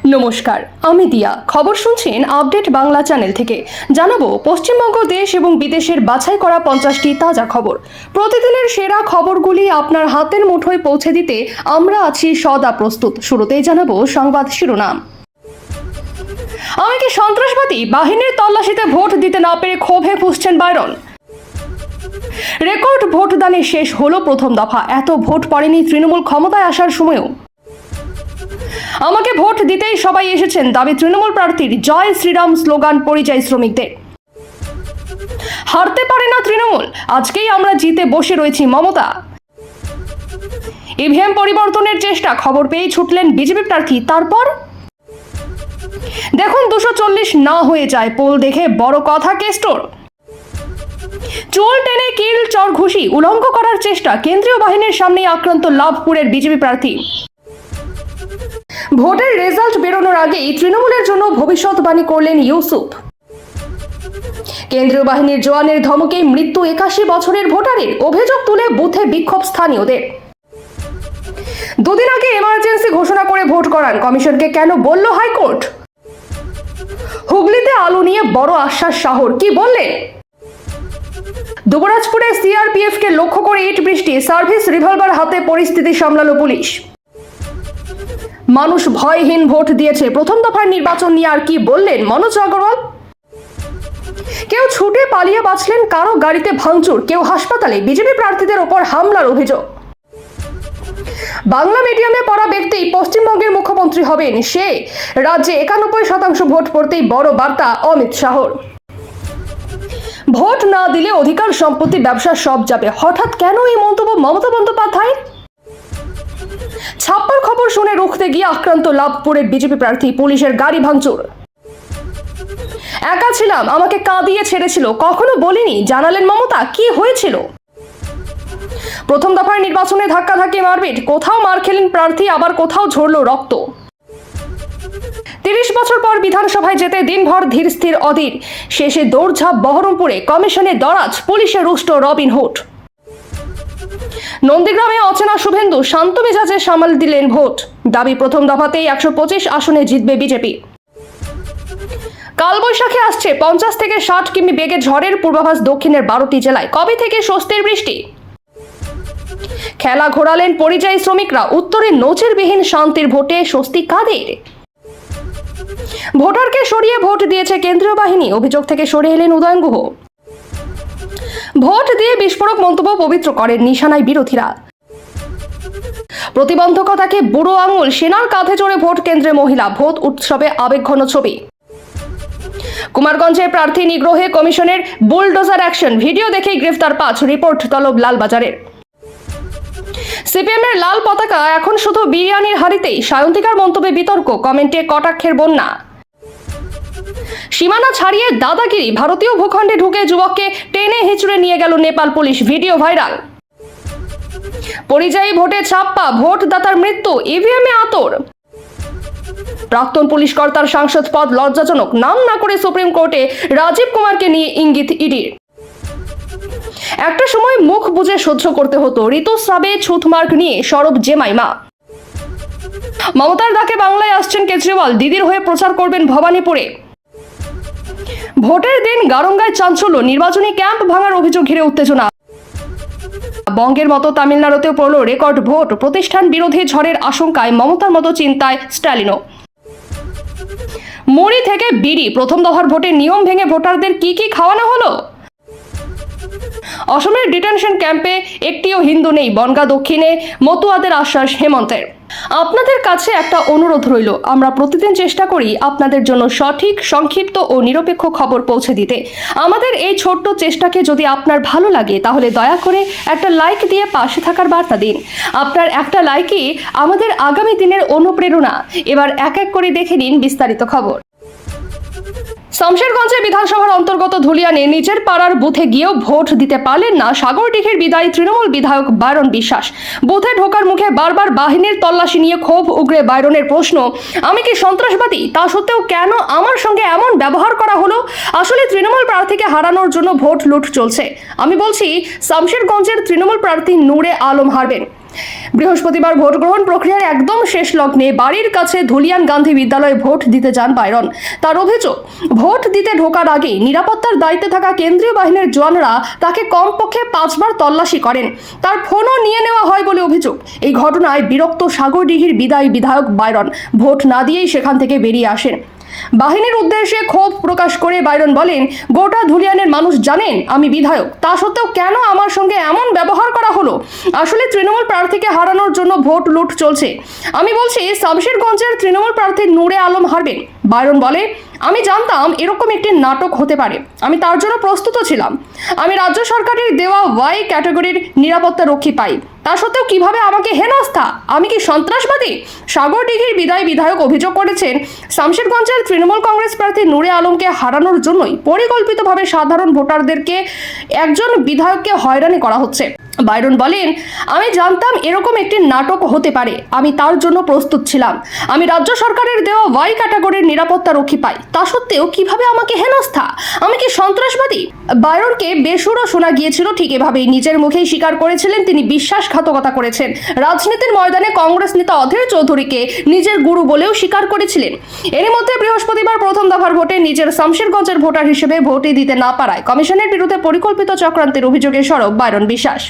নমস্কার, আমি দিয়া। খবর শুনছেন আপডেট বাংলা চ্যানেল থেকে। জানাবো পশ্চিমবঙ্গ দেশ এবং বিদেশের বাছাই করা 50টি তাজা খবর। প্রতিদিনের সেরা খবরগুলি আপনার হাতের মুঠোয় পৌঁছে দিতে আমরা আছি সদা প্রস্তুত। শুরুতেই জানাবো সংবাদ শিরোনাম। আমি কি সন্ত্রাসবাদী? বাহিনীর তল্লাশিতে ভোট দিতে না পেরে ক্ষোভে ফুঁসছেন বাইরন। রেকর্ড ভোটদানে শেষ হলো প্রথম দফা। এত ভোট পড়েনি তৃণমূল ক্ষমতায় আসার সময়ও। আমাকে ভোট দিতেই সবাই এসেছেন, দাবি তৃণমূল প্রার্থীর। জয় শ্রীরাম স্লোগান পরিযায়ী শ্রমিকদের। হারতে পারে না তৃণমূল, আজকেই আমরা জিতে বসে রয়েছি মমতা। ইভিএম পরিবর্তনের চেষ্টা, খবর পেয়েই ছুটলেন বিজেপি প্রার্থী। তারপর দেখুন 240 না হয়ে যায়, পোল দেখে বড় কথা কেস্টোর। চুল টেনে কিল চর ঘুষি উলঙ্গ করার চেষ্টা, কেন্দ্রীয় বাহিনীর সামনেই আক্রান্ত লাভপুরের বিজেপি প্রার্থী। ভোটের রেজাল্ট বেরোনোর আগেই তৃণমূলের জন্য ভবিষ্যৎবাণী করলেন ইউসুফ। কেন্দ্রীয় বাহিনীর জওয়ানের ধমকে মৃত্যু 81 বছরের ভোটারের, অভিযোগ তুলে বুথে বিক্ষোভ স্থানীয়দের। দুদিন আগে এমার্জেন্সি ঘোষণা করে ভোট করান কমিশনকে কেন বলল হাইকোর্ট। হুগলিতে আলু নিয়ে বড় আশ্বাস শাহর, কি বললেন? দুবরাজপুরে সিআরপিএফ কে লক্ষ্য করে ইট বৃষ্টি, সার্ভিস রিভলভার হাতে পরিস্থিতি সামলালো পুলিশ। মানুষ ভয়হীন ভোট দিয়েছে, প্রথম দফার নির্বাচন নিয়ে আর কি বললেন মনোজ আগরওয়াল। কেউ ছুটে পালিয়ে বাঁচলেন, কারো গাড়িতে ভাঙচুর, কেউ হাসপাতালে, বিজেপি প্রার্থীদের ওপর হামলার অভিযোগ। বাংলা মিডিয়ামে পড়া ব্যক্তি পশ্চিমবঙ্গের মুখ্যমন্ত্রী হবেন, সে রাজ্যে 91% ভোট পড়তেই বড় বার্তা অমিত শাহর। ভোট না দিলে অধিকার সম্পত্তি ব্যবসা সব যাবে, হঠাৎ কেন এই মন্তব্য মমতা বন্দ্যোপাধ্যায়ের? ছাপ্পার খবর শুনে রুখতে গিয়ে আক্রান্ত লাভপুরের বিজেপি প্রার্থী, পুলিশের গাড়ি ভাঙচুর। একা ছিলাম, আমাকে কাঁদিয়ে ছেড়েছিল, কখনো বলিনি, জানালেন মমতা। কি হয়েছিল? প্রথম দফার নির্বাচনে ধাক্কাধাক্কি মারপিট, কোথাও মার খেলেন প্রার্থী, আবার কোথাও ঝরল রক্ত। 30 বছর পর বিধানসভায় যেতে দিনভর ধীর স্থির অধীর, শেষে দৌড়ঝাঁপ বহরমপুরে, কমিশনে দরাজ, পুলিশে রুষ্ট রবিন হুড। নন্দীগ্রামে অচেনা শুভেন্দু শান্ত মেজাজে সামাল দিলেন ভোট, দাবি প্রথম দফাতেই 125 আসনে জিতবে বিজেপি। কালবৈশাখী আসছে, 50 থেকে 60 কিমি বেগে ঝড়ের পূর্বাভাস দক্ষিণের 12টি জেলায়। কবে থেকে স্বস্তির বৃষ্টি? খেলা ঘোরালেন পরিযায়ী শ্রমিকরা, উত্তরে নজিরবিহীন শান্তির ভোটে স্বস্তি কাদের? ভোটারকে সরিয়ে ভোট দিয়েছে কেন্দ্রীয় বাহিনী, অভিযোগ থেকে সরে এলেন উদয়ন গুহ। ভোট দিয়ে বিস্ফোরক মন্তব্য পবিত্র করেন নিশানায় বিরোধীরা। প্রতিবন্ধকতাকে বুড়ো আঙুল, সেনার কাঁধে চড়ে ভোট কেন্দ্রে মহিলা, ভোট উৎসবে আবেগঘন ছবি। কুমারগঞ্জে প্রার্থী নিগ্রহে কমিশনের বুলডোজার অ্যাকশন, ভিডিও দেখেই গ্রেফতার 5, রিপোর্ট তলব লালবাজারের। সিপিএম এর লাল পতাকা এখন শুধু বিরিয়ানির হাড়িতেই, সায়ন্তিকার মন্তব্যে বিতর্ক, কমেন্টে কটাক্ষের বন্যা। সীমানা ছাড়িয়ে দাদাগিরি, ভারতীয় ভূখণ্ডে ঢুকে যুবককে টেনে হিঁচড়ে নিয়ে গেল নেপাল পুলিশ, ভিডিও ভাইরাল। পরিযায়ী ভোটে ছাপ্পা, ভোটদাতার মৃত্যু, ইভিএমে আতর। প্রাক্তন পুলিশ কর্তার সাংসদ পদ লজ্জাজনক, নাম না করে সুপ্রিম কোর্টে রাজীব কুমারকে নিয়ে ইঙ্গিত ইডির। একটা সময় মুখ বুজে সহ্য করতে হতো, ঋতুস্রাবে ছুথমার্ক নিয়ে সরব জেমাইমা। মমতার ডাকে বাংলায় আসছেন কেজরিওয়াল, দিদির হয়ে প্রচার করবেন ভবানীপুরে। ভোটের দিন গারঙ্গায় চাঞ্চল্য, নির্বাচনী ক্যাম্প ভাঙার অভিযোগ ঘিরে উত্তেজনা। বঙ্গের মতো তামিলনাড়ুতেও পড়ল রেকর্ড ভোট, প্রতিষ্ঠান বিরোধী ঝড়ের আশঙ্কায় মমতার মতো চিন্তায় স্ট্যালিনও। মুড়ি থেকে বিড়ি, প্রথম দফার ভোটের নিয়ম ভেঙে ভোটারদের কি কি খাওয়ানো হলো? অসমের ডিটেনশন ক্যাম্পে একটিও হিন্দু নেই, বনগাঁ দক্ষিণে মতুয়াদের আশ্বাস হেমন্তের। আপনাদের কাছে একটা অনুরোধ রইল, আমরা প্রতিদিন চেষ্টা করি আপনাদের জন্য সঠিক, সংক্ষিপ্ত ও নিরপেক্ষ খবর পৌঁছে দিতে। আমাদের এই ছোট্ট চেষ্টাকে যদি আপনার ভালো লাগে তাহলে দয়া করে একটা লাইক দিয়ে পাশে থাকার বার্তা দিন। আপনার একটা লাইকই আমাদের আগামী দিনের অনুপ্রেরণা। এবার এক এক করে দেখে নিন বিস্তারিত খবর। শমশেরগঞ্জে বিধানসভার অন্তর্গত ধুলিয়ানে নিজের পাড়ার বুথে গিয়েও ভোট দিতে পারলেন না সাগরডিঘির বিদায়ী তৃণমূল বিধায়ক বাইরন বিশ্বাস। বুথে ঢোকার মুখে বারবার বাহিনীর তল্লাশি নিয়ে ক্ষোভ উগরে বাইরনের প্রশ্ন, আমি কি সন্ত্রাসবাদী? তা সত্ত্বেও কেন আমার সঙ্গে এমন ব্যবহার করা হলো? আসলে তৃণমূল প্রার্থীকে হারানোর জন্য ভোট লুট চলছে। আমি বলছি শমশেরগঞ্জের তৃণমূল প্রার্থী নূরে আলম হারবেন। বৃহস্পতিবার ভোট গ্রহণ প্রক্রিয়ার একদম শেষ লগ্নে বাড়ির কাছে ধুলিয়ান গান্ধী বিদ্যালয়ে ভোট দিতে যান বাইরন। তার অভিযোগ, ভোট দিতে ঢোকার আগে নিরাপত্তার দায়িত্বে থাকা কেন্দ্রীয় বাহিনীর জওয়ানরা তাকে কমপক্ষে 5 বার তল্লাশি করেন। তার ফোনও নিয়ে নেওয়া হয় বলে অভিযোগ। এই ঘটনায় বিরক্ত সাগরদিঘির বিধায়ক বাইরন ভোট না দিয়েই সেখান থেকে বেরিয়ে আসেন। বাহিনীর উদ্দেশ্যে ক্ষোভ প্রকাশ করে বাইরন বলেন, গোটা ধুলিয়ানের মানুষ জানেন আমি বিধায়ক, তা সত্ত্বেও কেন আমার সঙ্গে এমন ব্যবহার করা হলো? আসলে তৃণমূল প্রার্থীকে হারানোর জন্য ভোট লুট চলছে। আমি বলছি শামশেরগঞ্জের তৃণমূল প্রার্থী নূরে আলম হারবেন। বাইরন বলে, আমি জানতাম এরকম একটি নাটক হতে পারে, আমি তার জন্য প্রস্তুত ছিলাম। আমি রাজ্য সরকারের দেওয়া ওয়াই ক্যাটাগরির নিরাপত্তা রক্ষী পাই, তা সত্ত্বেও কিভাবে আমাকে হেনস্থা? আমি কি সন্ত্রাসবাদী? সাগরদিঘির বিধায়ক অভিযোগ করেছেন, শামশেরগঞ্জের তৃণমূল কংগ্রেস প্রার্থী নূরে আলমকে হারানোর জন্যই পরিকল্পিতভাবে সাধারণ ভোটারদেরকে একজন বিধায়ককে হয়রানি করা হচ্ছে। বাইরন বলেন, আমি জানতাম এরকম একটি নাটক হতে পারে, আমি তার জন্য প্রস্তুত ছিলাম। আমি রাজ্য সরকারের দেওয়া ওয়াই ক্যাটাগরির নিরাপত্তা রক্ষী পাই, তা সত্ত্বেও কিভাবে আমাকে হেনস্থা? আমি কি সন্ত্রাসবাদী? বাইরনকে বেসুরো শোনা গিয়েছিল, ঠিক এভাবেই নিজের মুখেই স্বীকার করেছিলেন তিনি বিশ্বাসঘাতকতা করেছেন। রাজনীতির ময়দানে কংগ্রেস নেতা অধীর চৌধুরীকে নিজের গুরু বলেও স্বীকার করেছিলেন। এর মধ্যে বৃহস্পতিবার প্রথম দফার ভোটে নিজের শামশেরগঞ্জের ভোটার হিসেবে ভোটই দিতে না পারায় কমিশনের বিরুদ্ধে পরিকল্পিত চক্রান্তের অভিযোগে সরব বাইরন বিশ্বাস।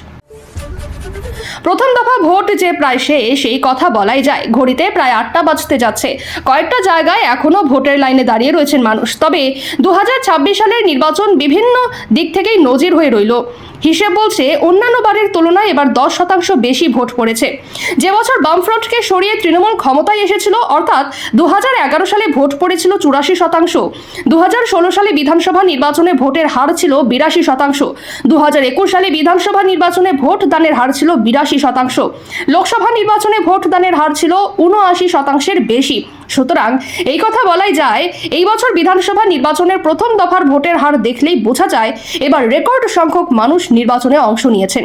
প্রথম দফা ভোট যে প্রায় শেষ, এই কথা বলাই যায়। ঘড়িতে প্রায় 8টা বাজতে যাচ্ছে। কয়েকটা জায়গায় এখনো ভোটের লাইনে দাঁড়িয়ে রয়েছেন মানুষ। তবে 2026 সালের নির্বাচন বিভিন্ন দিক থেকেই নজির হয়ে রইল। হিসেব বলছে অন্যান্য বারের তুলনায় এবার 10% বেশি ভোট পড়েছে। যে বছর বামফ্রন্টকে সরিয়ে তৃণমূল ক্ষমতায় এসেছিল, অর্থাৎ 2011 সালে ভোট পড়েছিল 84%। 2016 সালে বিধানসভা নির্বাচনে ভোটের হার ছিল 82%। 2021 সালে বিধানসভা নির্বাচনে ভোট দানের হার ছিল 82%। লোকসভা নির্বাচনে ভোট দানের হার ছিল 79%-এর বেশি। সুতরাং এই কথা বলাই যায়, এই বছর বিধানসভা নির্বাচনের প্রথম দফার ভোটের হার দেখলেই বোঝা যায় এবার রেকর্ড সংখ্যক মানুষ নির্বাচনে অংশ নিয়েছেন।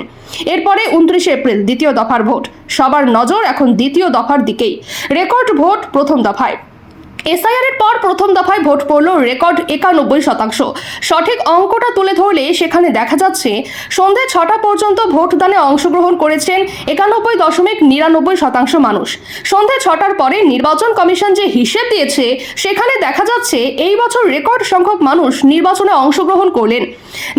এরপরে 29 এপ্রিল দ্বিতীয় দফার ভোট। সবার নজর এখন দ্বিতীয় দফার দিকেই। রেকর্ড ভোট প্রথম দফায়। এসআইআর এর পর প্রথম দফায় ভোট পড়ল রেকর্ড 91%। সঠিক অঙ্কটা তুলে ধরলে সেখানে দেখা যাচ্ছে সন্ধ্যে 6টা পর্যন্ত ভোটদানে অংশগ্রহণ করেছেন 91.99% মানুষ। সন্ধ্যে 6টার পরে নির্বাচন কমিশন যে হিসেব দিয়েছে সেখানে দেখা যাচ্ছে এই বছর রেকর্ড সংখ্যক মানুষ নির্বাচনে অংশগ্রহণ করলেন।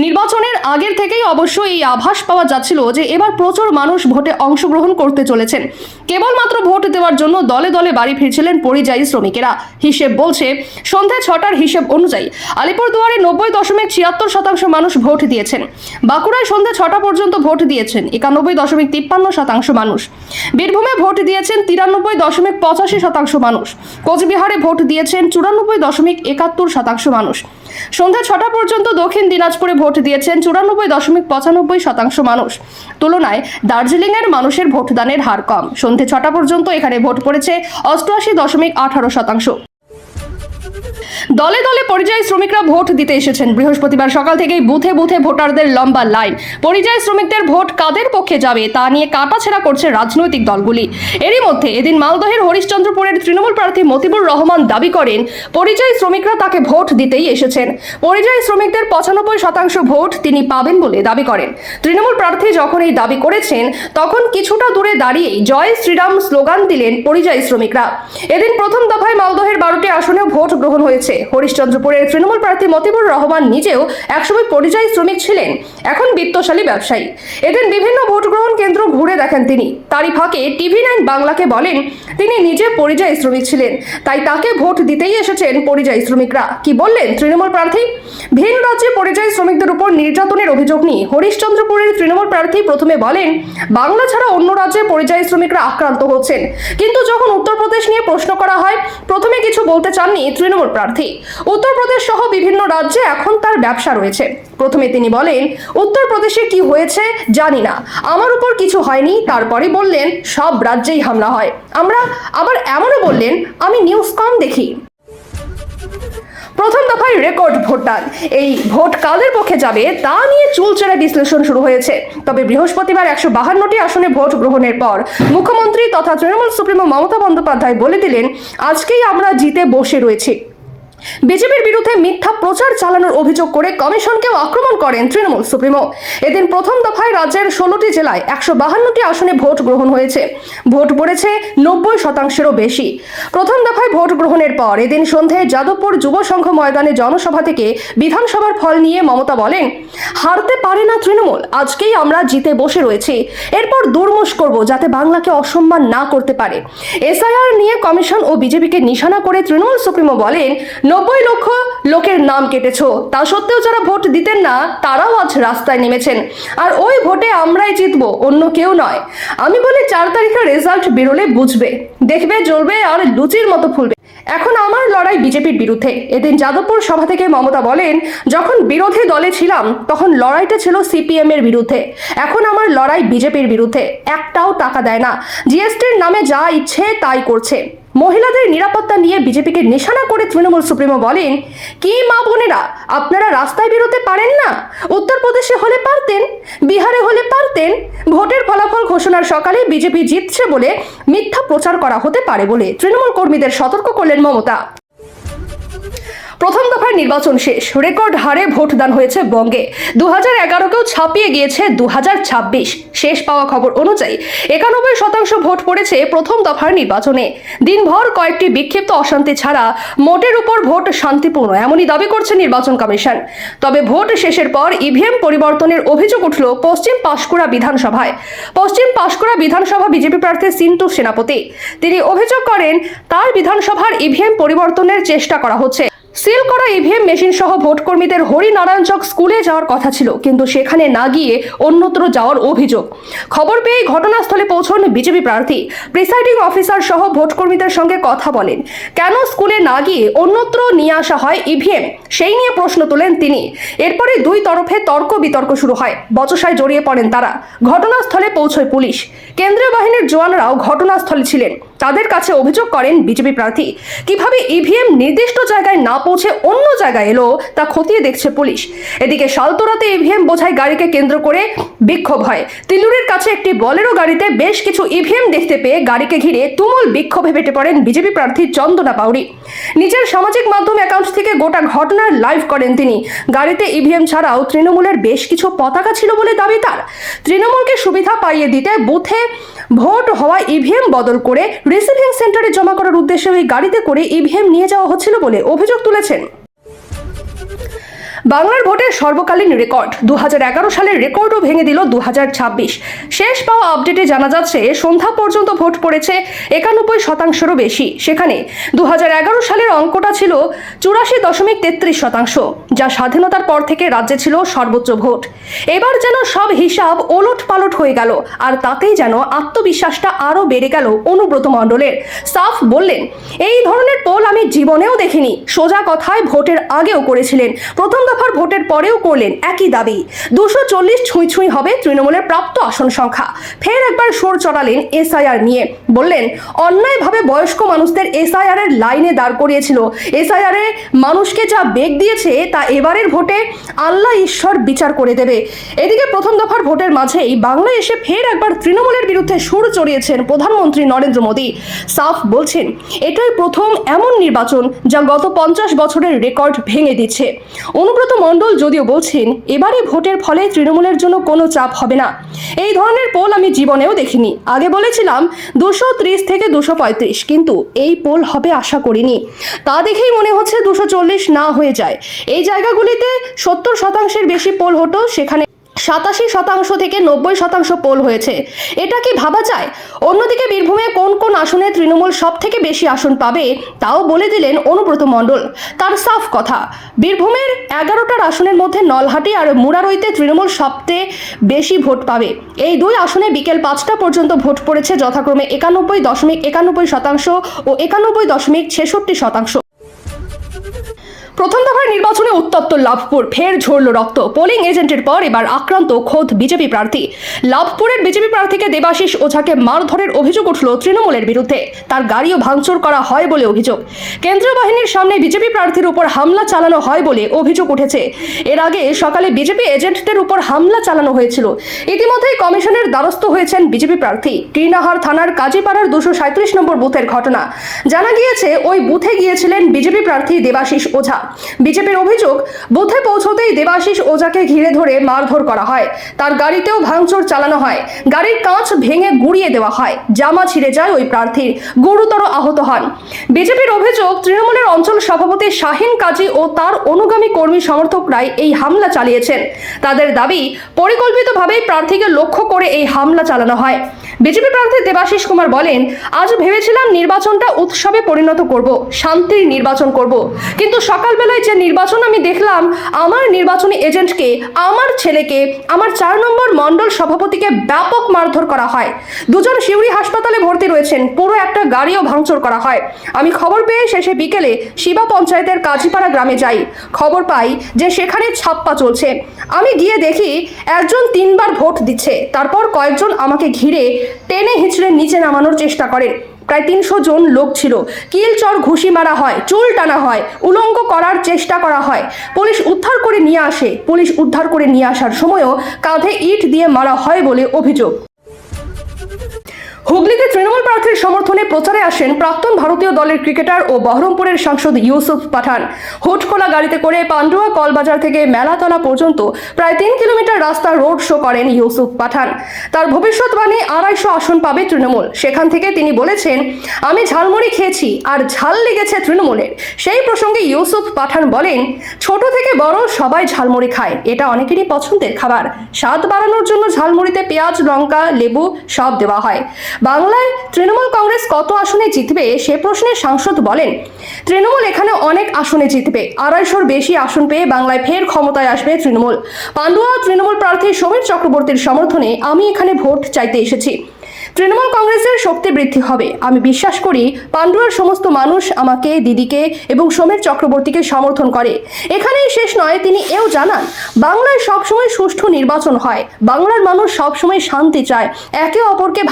নির্বাচনের আগের থেকেই অবশ্য এই আভাস পাওয়া যাচ্ছিল যে এবার প্রচুর মানুষ ভোটে অংশগ্রহণ করতে চলেছেন। কেবলমাত্র ভোট দেওয়ার জন্য দলে দলে বাড়ি ফিরছিলেন পরিযায়ী শ্রমিকেরা। হিসেব বলছে সন্ধ্যা 6টার হিসেব অনুযায়ী আলিপুরদুয়ারে 90.76% মানুষ ভোট দিয়েছেন। বাঁকুড়ায় সন্ধ্যা 6টা পর্যন্ত ভোট দিয়েছেন 91.53% মানুষ। বীরভূমে ভোট দিয়েছেন 93.85% মানুষ। কোচবিহারে ভোট দিয়েছেন 94.71% মানুষ। সন্ধ্যা 6টা পর্যন্ত দক্ষিণ দিনাজপুরে ভোট দিয়েছেন 94.95% মানুষ। তুলনায় দার্জিলিংয়ের মানুষের ভোটদানের হার কম। সন্ধ্যে 6টা পর্যন্ত এখানে ভোট পড়েছে 88.18%। দলে দলে পরিযায়ী শ্রমিকরা ভোট দিতে এসেছেন। বৃহস্পতিবার সকাল থেকেই বুথে বুথে ভোটারদের লম্বা লাইন। পরিযায়ী শ্রমিকদের ভোট কাদের পক্ষে যাবে তা নিয়ে কাটাছেঁড়া করছে রাজনৈতিক দলগুলি। এরই মধ্যে এদিন মালদহের হরিশ্চন্দ্রপুরের তৃণমূল প্রার্থী মতিবুর রহমান দাবি করেন পরিযায়ী শ্রমিকরা তাকে ভোট দিতেই এসেছেন। পরিযায়ী শ্রমিকদের 95% ভোট তিনি পাবেন বলে দাবি করেন। তৃণমূল প্রার্থী যখন এই দাবি করেছেন তখন কিছুটা দূরে দাঁড়িয়েই জয় শ্রীরাম স্লোগান দিলেন পরিযায়ী শ্রমিকরা। এদিন প্রথম দফায় মালদহের 12টি আসনেও ভোট গ্রহণ হয়েছে। হরিশ্চন্দ্রপুরের তৃণমূল প্রার্থী মতিবুর রহমান নিজেও একসময় পরিযায়ী শ্রমিক ছিলেন, এখন বিত্তশালী ব্যবসায়ী। এদিন বিভিন্ন ভোট গ্রহণ কেন্দ্র ঘুরে দেখেন তিনি। তারই ফাঁকে TV9 বাংলাকে বলেন তিনি নিজে পরিযায়ী শ্রমিক ছিলেন, তাই তাকে ভোট দিতেই এসেছেন পরিযায়ী শ্রমিকরা। কি বললেন তৃণমূল প্রার্থী? ভিন রাজ্যে পরিযায়ী শ্রমিকদের উপর নির্যাতনের অভিযোগ নিয়ে হরিশ্চন্দ্রপুরের তৃণমূল প্রার্থী প্রথমে বলেন বাংলা ছাড়া অন্য রাজ্যে পরিযায়ী শ্রমিকরা আক্রান্ত হচ্ছেন, কিন্তু যখন উত্তরপ্রদেশ নিয়ে প্রশ্ন করা হয় প্রথমে কিছু বলতে চাননি তৃণমূল প্রার্থী। উত্তরপ্রদেশ সহ বিভিন্ন রাজ্যে এখন তার ব্যবসা রয়েছে। প্রথমে তিনি বলেন উত্তরপ্রদেশে কি হয়েছে জানি না, আমার উপর কিছু হয়নি। তারপরে বললেন সব রাজ্যেই হামলা হয়। আমরা আবার এমনও বললেন আমি নিউজ কম দেখি। প্রথম দফায় রেকর্ড ভোটদান। এই ভোট কাদের পক্ষে যাবে তা নিয়ে চুলচেরা বিশ্লেষণ শুরু হয়েছে। তবে বৃহস্পতিবার 152টি আসনে ভোট গ্রহণের পর মুখ্যমন্ত্রী তথা তৃণমূল সুপ্রিমো মমতা বন্দ্যোপাধ্যায় বলে দিলেন আজকেই আমরা জিতে বসে রয়েছি। বিজেপির বিরুদ্ধে মিথ্যা প্রচার চালানোর অভিযোগ করে কমিশনকেও আক্রমণ করেন তৃণমূল সুপ্রিমো। এদিন প্রথম দফায় রাজ্যের 16টি জেলায় 152টি আসনে ভোট গ্রহণ হয়েছে। ভোট পড়েছে 90%-এরও বেশি। প্রথম দফায় ভোট গ্রহণের পর এদিন সন্ধ্যায় যাদবপুর যুব সংঘ ময়দানে জনসভা থেকে বিধানসভার ফল নিয়ে মমতা বলেন, হারতে পারে না তৃণমূল, আজকেই আমরা জিতে বসে রয়েছি, এরপর দুর্মুষ করব যাতে বাংলাকে অসম্মান না করতে পারে। এসআইআর নিয়ে কমিশন ও বিজেপিকে নিশানা করে তৃণমূল সুপ্রিমো বলেন, 90 লক্ষ লোকের নাম কেটেছো, তা সত্ত্বেও যারা ভোট দিতেন না তারাও আজ রাস্তায় নেমেছেন, আর ওই ভোটে আমরাই জিতবো, অন্য কেউ নয়। আমি বলি 4 তারিখের রেজাল্ট বেরোলে বুঝবে, দেখবে জ্বলবে আর লুচির মতো ফুলবে। এখন আমার লড়াই বিজেপির বিরুদ্ধে। এদিন যাদবপুর সভা থেকে মমতা বলেন, যখন বিরোধী দলে ছিলাম তখন লড়াইটা ছিল সিপিএম এর বিরুদ্ধে, এখন আমার লড়াই বিজেপির বিরুদ্ধে। একটাও টাকা দেয় না, জিএসটির নামে যা ইচ্ছে তাই করছে। মহিলাদের নিরাপত্তা নিয়ে বিজেপিকে নিশানা করে তৃণমূল সুপ্রিমো বলেন, কি মা বোনেরা, আপনারা রাস্তায় বেরোতে পারেন না? উত্তরপ্রদেশে হলে পারতেন, বিহারে হলে পারতেন। ভোটের ফলাফল ঘোষণার সকালে বিজেপি জিতছে বলে মিথ্যা প্রচার করা হতে পারে বলে তৃণমূল কর্মীদের সতর্ক করলেন মমতা। প্রথম দফার নির্বাচন শেষ, রেকর্ড হারে ভোটদান হয়েছে বঙ্গে। 2011কেও ছাপিয়ে গিয়েছে 2026। শেষ পাওয়া খবর অনুযায়ী 91% ভোট পড়েছে প্রথম দফার নির্বাচনে। দিনভর কয়েকটি বিক্ষিপ্ত অশান্তি ছাড়া মোটের উপর ভোট শান্তিপূর্ণ, এমনই দাবি করছে নির্বাচন কমিশন। তবে ভোট শেষের পর ইভিএম পরিবর্তনের অভিযোগ উঠল পশ্চিম পাঁশকুড়া বিধানসভায়। পশ্চিম পাঁশকুড়া বিধানসভা বিজেপি প্রার্থী সিন্টু সেনাপতি তিনি অভিযোগ করেন, তার বিধানসভার ইভিএম পরিবর্তনের চেষ্টা করা হচ্ছে। সিল করা ইভিএম মেশিন সহ ভোটকর্মীদের হরিনারায়ণ চক স্কুলে যাওয়ার কথা ছিল, কিন্তু সেখানে না গিয়ে অন্যত্র যাওয়ার অভিযোগ। খবর পেয়ে ঘটনাস্থলে পৌঁছন বিজেপি প্রার্থী, প্রিসাইডিং অফিসার সহ ভোটকর্মীদের সঙ্গে কথা বলেন। কেন স্কুলে না গিয়ে অন্যত্র নিয়ে আসা হয় ইভিএম, সেই নিয়ে প্রশ্ন তোলেন তিনি। এরপরে দুই তরফে তর্ক বিতর্ক শুরু হয়, বচসায় জড়িয়ে পড়েন তারা। ঘটনাস্থলে পৌঁছয় পুলিশ, কেন্দ্রীয় বাহিনীর জওয়ানরাও ঘটনাস্থলে ছিলেন। তাদের কাছে অভিযোগ করেন বিজেপি প্রার্থী, কিভাবে ইভিএম নির্দিষ্ট জায়গায় না পৌঁছে অন্য জায়গায় এলো তা খতিয়ে দেখছে পুলিশ। এদিকে সালতোরাতে ইভিএম বোঝাই গাড়িকে কেন্দ্র করে বিক্ষোভ হয়। তিলুরের কাছে একটি বলেরো গাড়িতে বেশ কিছু ইভিএম দেখতে পেয়ে গাড়িকে ঘিরে তুমুল বিক্ষোভে ফেটে পড়েন বিজেপি প্রার্থী চন্দনা পাউরি। নিজের সামাজিক মাধ্যম অ্যাকাউন্ট থেকে গোটা ঘটনার লাইভ করেন তিনি। গাড়িতে ইভিএম ছাড়াও তৃণমূলের বেশ কিছু পতাকা ছিল বলে দাবি তার। তৃণমূলকে সুবিধা পাইয়ে দিতে বুথে ভোট হওয়া ইভিএম বদল করে রিসিভিং সেন্টারে জমা করার উদ্দেশ্যে ওই গাড়িতে করে ইভিএম নিয়ে যাওয়া হচ্ছিল বলে অভিযোগ তুলেছেন। বাংলার ভোটের সর্বকালীন রেকর্ড, 2011 সালের রেকর্ডও ভেঙে দিল 2026। শেষ পাওয়া আপডেটে জানা যাচ্ছে, সন্ধ্যা পর্যন্ত ভোট পড়েছে 91%-এরও বেশি। সেখানে 2011 সালের অঙ্কটা ছিল 84.33%, যা স্বাধীনতার পর থেকে রাজ্যে ছিল সর্বোচ্চ ভোট। এবার যেন সব হিসাব ওলট পালট হয়ে গেল, আর তাতেই যেন আত্মবিশ্বাসটা আরও বেড়ে গেল অনুব্রত মণ্ডলের। সাফ বললেন, এই ধরনের পোল আমি জীবনেও দেখিনি। সোজা কথায় ভোটের আগেও করেছিলেন, প্রথম দফার ভোটের পরেও করলেন একই দাবি। 240 ছুঁই ছুঁই হবে তৃণমূলের প্রাপ্ত আসন সংখ্যা। ফের একবার সুর চড়ালেন এসআইআর নিয়ে, বললেন অন্যায়ভাবে বয়স্ক মানুষদের এসআইআর এর লাইনে দাঁড় করিয়েছিল। এসআইআর এ মানুষকে যা বেগ দিয়েছে তা এবারের ভোটে আল্লাহ ঈশ্বর বিচার করে দেবে। এদিকে প্রথম দফার ভোটের মাঝেই বাংলায় এসে ফের একবার তৃণমূলের বিরুদ্ধে সুর চড়িয়েছেন প্রধানমন্ত্রী নরেন্দ্র মোদী। সাফ বলছেন, এটাই প্রথম এমন নির্বাচন যা গত 50 বছরের রেকর্ড ভেঙে দিচ্ছে। অনুব্রত মণ্ডল যদিও বলছেন, এবারে ভোটের ফলে তৃণমূলের জন্য কোনো চাপ হবে না। এই ধরনের পোল আমি জীবনেও দেখিনি। আগে বলেছিলাম 230 থেকে 235, কিন্তু এই পোল হবে আশা করিনি। তা দেখেই মনে হচ্ছে 240 না হয়ে যায়। এই জায়গাগুলিতে 70%-এর বেশি পোল হতো, সেখানে 87% থেকে 90% পোল হয়েছে। এটা কি ভাবা যায়? অন্যদিকে বীরভূমে কোন কোন আসনে তৃণমূল সব থেকে বেশি আসন পাবে তাও বলে দিলেন অনুব্রত মণ্ডল। তার সাফ কথা, বীরভূমের 11টার আসনের মধ্যে নলহাটি আর মুরারইতে তৃণমূল সবচেয়ে বেশি ভোট পাবে। এই দুই আসনে বিকেল 5টা পর্যন্ত ভোট পড়েছে যথাক্রমে 91.91% ও 91.66%। প্রথম দফার নির্বাচনে উত্তপ্ত লাভপুর, ফের ঝরল রক্ত। পোলিং এজেন্টের পর এবার আক্রান্ত খোদ বিজেপি প্রার্থী। লাভপুরের বিজেপি প্রার্থীকে দেবাশিস ওঝাকে মারধরের অভিযোগ উঠল তৃণমূলের বিরুদ্ধে। তার গাড়িও ভাঙচুর করা হয় বলে অভিযোগ। কেন্দ্রীয় বাহিনীর সামনে বিজেপি প্রার্থীর উপর হামলা চালানো হয় বলে অভিযোগ উঠেছে। এর আগে সকালে বিজেপি এজেন্টদের উপর হামলা চালানো হয়েছিল। ইতিমধ্যেই কমিশনের দ্বারস্থ হয়েছেন বিজেপি প্রার্থী। কীর্ণাহার থানার কাজীপাড়ার 237 নম্বর বুথের ঘটনা। জানা গিয়েছে ওই বুথে গিয়েছিলেন বিজেপি প্রার্থী দেবাশিস ওঝা। বিজেপির অভিযোগ, বুথে পৌঁছতেই দেবাশিস ওঝাকে ঘিরে ধরে মারধর করা হয়। তার গাড়িতেও ভাঙচুর চালানো হয়। গাড়ির কাঁচ ভেঙে গুড়িয়ে দেওয়া হয়। জামা ছিঁড়ে যায় ওই প্রার্থীর, গুরুতর আহত হন। বিজেপির অভিযোগ, তৃণমূলের অঞ্চল সভাপতি শাহিন কাজী ও তার অনুগামী কর্মী সমর্থকরাই এই হামলা চালিয়েছেন। তাদের দাবি, পরিকল্পিতভাবেই প্রার্থীকে লক্ষ্য করে এই হামলা চালানো হয়। বিজেপি প্রার্থী দেবাশিস কুমার বলেন, আজ ভেবেছিলাম নির্বাচনটা উৎসবে পরিণত করব, শান্তির নির্বাচন করব, কিন্তু সকালবেলায় যে নির্বাচন আমি দেখলাম, আমার নির্বাচনী এজেন্টকে, আমার ছেলেকে, আমার 4 নম্বর মণ্ডল সভাপতিকে ব্যাপক মারধর করা হয়। দুজন সিউড়ি হাসপাতালে ভর্তি রয়েছেন। পুরো একটা গাড়িও ভাঙচুর করা হয়। আমি খবর পেয়ে শেষে বিকেলে শিবা পঞ্চায়েতের কাজীপাড়া গ্রামে যাই। খবর পাই যে সেখানে ছাপ্পা চলছে। আমি গিয়ে দেখি একজন 3 বার ভোট দিচ্ছে। তারপর কয়েকজন আমাকে ঘিরে টেনে হিঁচড়ে নিচে নামানোর চেষ্টা করেন। প্রায় 300 জন লোক ছিল। কিল চড় ঘুষি মারা হয়, চুল টানা হয়, উলঙ্গ করার চেষ্টা করা হয়। পুলিশ উদ্ধার করে নিয়ে আসে। পুলিশ উদ্ধার করে নিয়ে আসার সময়ও কাঁধে ইট দিয়ে মারা হয় বলে অভিযোগ। হুগলিতে তৃণমূল প্রার্থীর সমর্থনে প্রচারে আসেন প্রাক্তন ভারতীয় দলের ক্রিকেটার ও বহরমপুরের সাংসদ ইউসুফ পাঠান। হুটখোলা গাড়িতে করে পান্ডুয়া কলবাজার থেকে মেলাতলা পর্যন্ত প্রায় 3 কিলোমিটার রাস্তা রোড শো করেন ইউসুফ পাঠান। তার ভবিষ্যৎবাণী 250 আসন পাবে তৃণমূল। সেখান থেকে তিনি বলেছেন, আমি ঝালমুড়ি খেয়েছি আর ঝাল লেগেছে তৃণমূলের। সেই প্রসঙ্গে ইউসুফ পাঠান বলেন, ছোট থেকে বড় সবাই ঝালমুড়ি খায়। এটা অনেকেরই পছন্দের খাবার। স্বাদ বাড়ানোর জন্য ঝালমুড়িতে পেঁয়াজ, লঙ্কা, লেবু সব দেওয়া হয়। বাংলায় তৃণমূল কংগ্রেস কত আসনে জিতবে সে প্রশ্নে সাংসদ বলেন, তৃণমূল এখানে অনেক আসনে জিতবে। 250-র বেশি আসন পেয়ে বাংলায় ফের ক্ষমতায় আসবে তৃণমূল। পান্ডুয়া তৃণমূল প্রার্থী সমীর চক্রবর্তীর সমর্থনে আমি এখানে ভোট চাইতে এসেছি। তৃণমূল কংগ্রেসের শক্তি বৃদ্ধি হবে। আমি বিশ্বাস করি পান্ডুয়ার সমস্ত মানুষ আমাকে, দিদিকে এবং সমীর চক্রবর্তীকে সমর্থন করে। এখানেই শেষ নয়, তিনি এও জানান, বাংলায় সবসময় সুষ্ঠু নির্বাচন হয়। বাংলার মানুষ সবসময় শান্তি চায়, একে অপরকে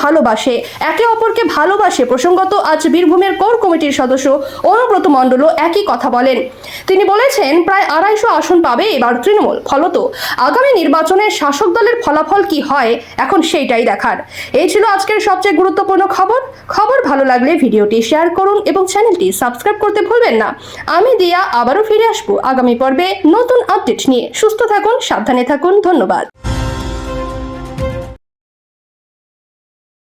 ভালোবাসে। প্রসঙ্গত আজ বীরভূমের কোর কমিটির সদস্য অনুব্রত মণ্ডলও একই কথা বলেন। তিনি বলেছেন, প্রায় 250 আসন পাবে এবার তৃণমূল। ফলত আগামী নির্বাচনে শাসক দলের ফলাফল কি হয় এখন সেইটাই দেখার। এই ছিল আজকের সবচেয়ে গুরুত্বপূর্ণ খবর ভালো লাগলে ভিডিওটি শেয়ার করুন এবং চ্যানেলটি সাবস্ক্রাইব করতে ভুলবেন না। আমি দিয়া আবারও ফিরে আসবো আগামী পর্বে নতুন আপডেট নিয়ে। সুস্থ থাকুন, সাবধানে থাকুন। ধন্যবাদ।